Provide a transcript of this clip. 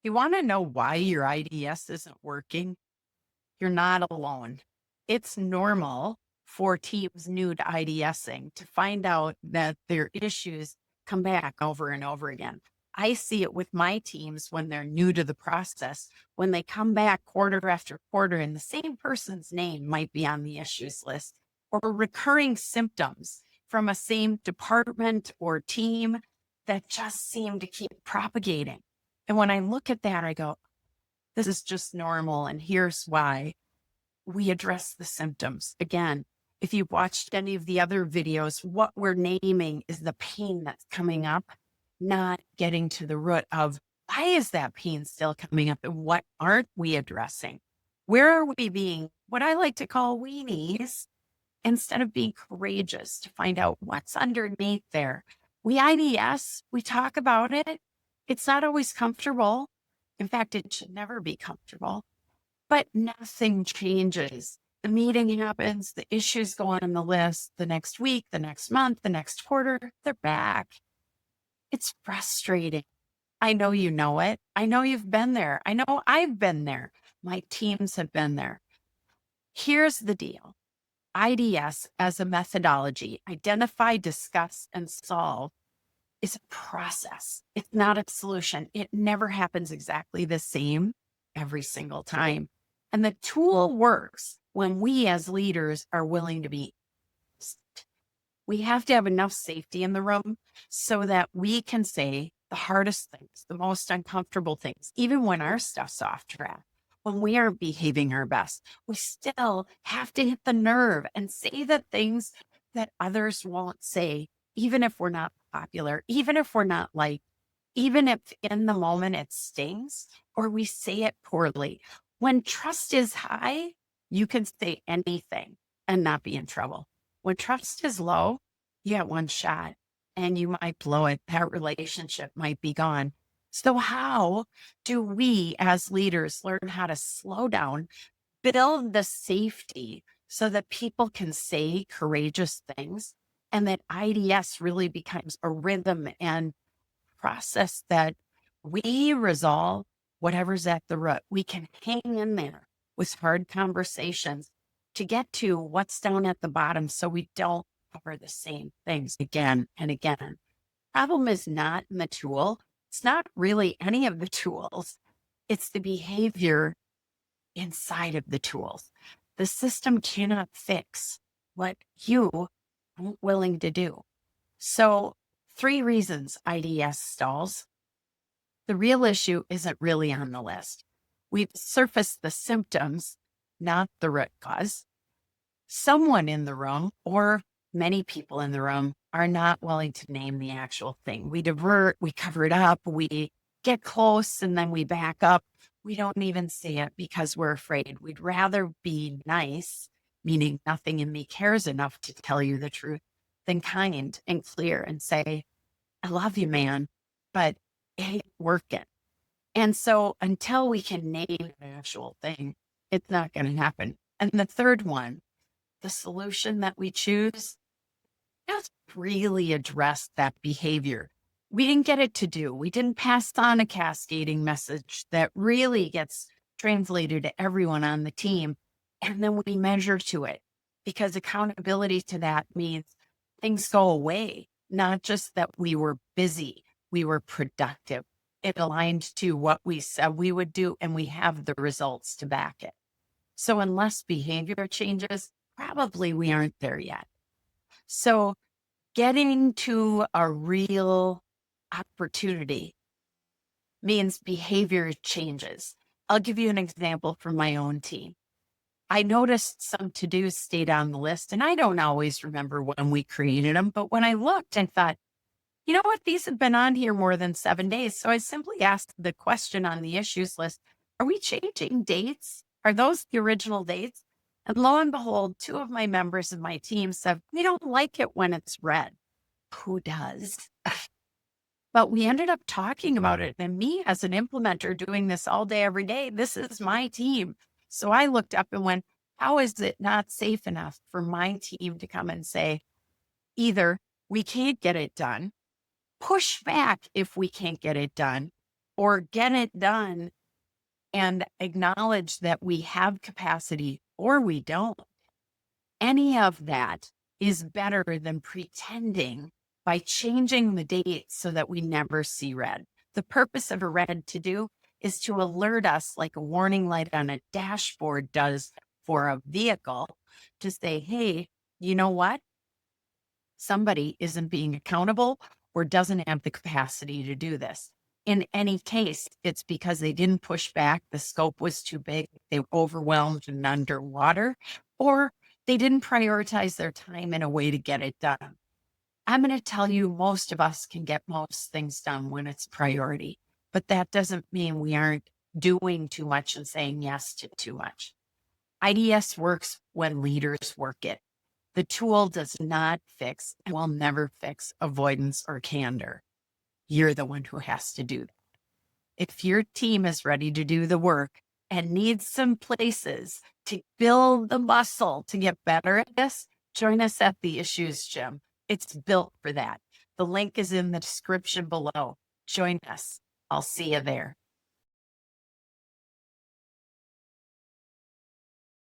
You want to know why your IDS isn't working? You're not alone. It's normal for teams new to IDSing to find out that their issues come back over and over again. I see it with my teams when they're new to the process, when they come back quarter after quarter and the same person's name might be on the issues list, or recurring symptoms from a same department or team that just seem to keep propagating. And when I look at that, I go, this is just normal. And here's why. We address the symptoms. Again, if you've watched any of the other videos, what we're naming is the pain that's coming up, not getting to the root of why is that pain still coming up and what aren't we addressing? Where are we being what I like to call weenies instead of being courageous to find out what's underneath there? We IDS, we talk about it. It's not always comfortable. In fact, it should never be comfortable, but nothing changes. The meeting happens, the issues go on the list the next week, the next month, the next quarter, they're back. It's frustrating. I know you know it. I know you've been there. I know I've been there. My teams have been there. Here's the deal. IDS as a methodology, identify, discuss, and solve, is a process. It's not a solution. It never happens exactly the same every single time. And the tool works when we as leaders are willing to be honest. We have to have enough safety in the room so that we can say the hardest things, the most uncomfortable things, even when our stuff's off track, when we aren't behaving our best. We still have to hit the nerve and say the things that others won't say, even if we're not popular, even if we're not liked, even if in the moment it stings or we say it poorly. When trust is high, you can say anything and not be in trouble. When trust is low, you get one shot and you might blow it. That relationship might be gone. So how do we as leaders learn how to slow down, build the safety so that people can say courageous things and that IDS really becomes a rhythm and process that we resolve whatever's at the root? We can hang in there with hard conversations to get to what's down at the bottom so we don't cover the same things again and again. Problem is not in the tool. It's not really any of the tools. It's the behavior inside of the tools. The system cannot fix what you aren't willing to do. So 3 reasons IDS stalls. The real issue isn't really on the list. We've surfaced the symptoms, not the root cause. Someone in the room or many people in the room are not willing to name the actual thing. We divert, we cover it up, we get close and then we back up. We don't even say it because we're afraid. We'd rather be nice, meaning nothing in me cares enough to tell you the truth, than kind and clear and say, I love you, man, but it ain't working. And so until we can name an actual thing, it's not going to happen. And the third one, the solution that we choose, just really address that behavior. We didn't get it to do. We didn't pass on a cascading message that really gets translated to everyone on the team. And then we measure to it, because accountability to that means things go away, not just that we were busy, we were productive. It aligned to what we said we would do, and we have the results to back it. So unless behavior changes, probably we aren't there yet. So getting to a real opportunity means behavior changes. I'll give you an example from my own team. I noticed some to-dos stayed on the list, and I don't always remember when we created them, but when I looked and thought, you know what, these have been on here more than 7 days. So I simply asked the question on the issues list, are we changing dates? Are those the original dates? And lo and behold, 2 of my members of my team said, we don't like it when it's red. Who does? But we ended up talking about it. And me as an implementer doing this all day, every day, this is my team. So I looked up and went, how is it not safe enough for my team to come and say, either we can't get it done, push back if we can't get it done, or get it done and acknowledge that we have capacity or we don't. Any of that is better than pretending by changing the date so that we never see red. The purpose of a red to do is to alert us, like a warning light on a dashboard does for a vehicle, to say, hey, you know what? Somebody isn't being accountable or doesn't have the capacity to do this. In any case, it's because they didn't push back, the scope was too big, they were overwhelmed and underwater, or they didn't prioritize their time in a way to get it done. I'm going to tell you, most of us can get most things done when it's priority, but that doesn't mean we aren't doing too much and saying yes to too much. IDS works when leaders work it. The tool does not fix and will never fix avoidance or candor. You're the one who has to do that. If your team is ready to do the work and needs some places to build the muscle to get better at this, join us at the Issues Gym. It's built for that. The link is in the description below. Join us. I'll see you there.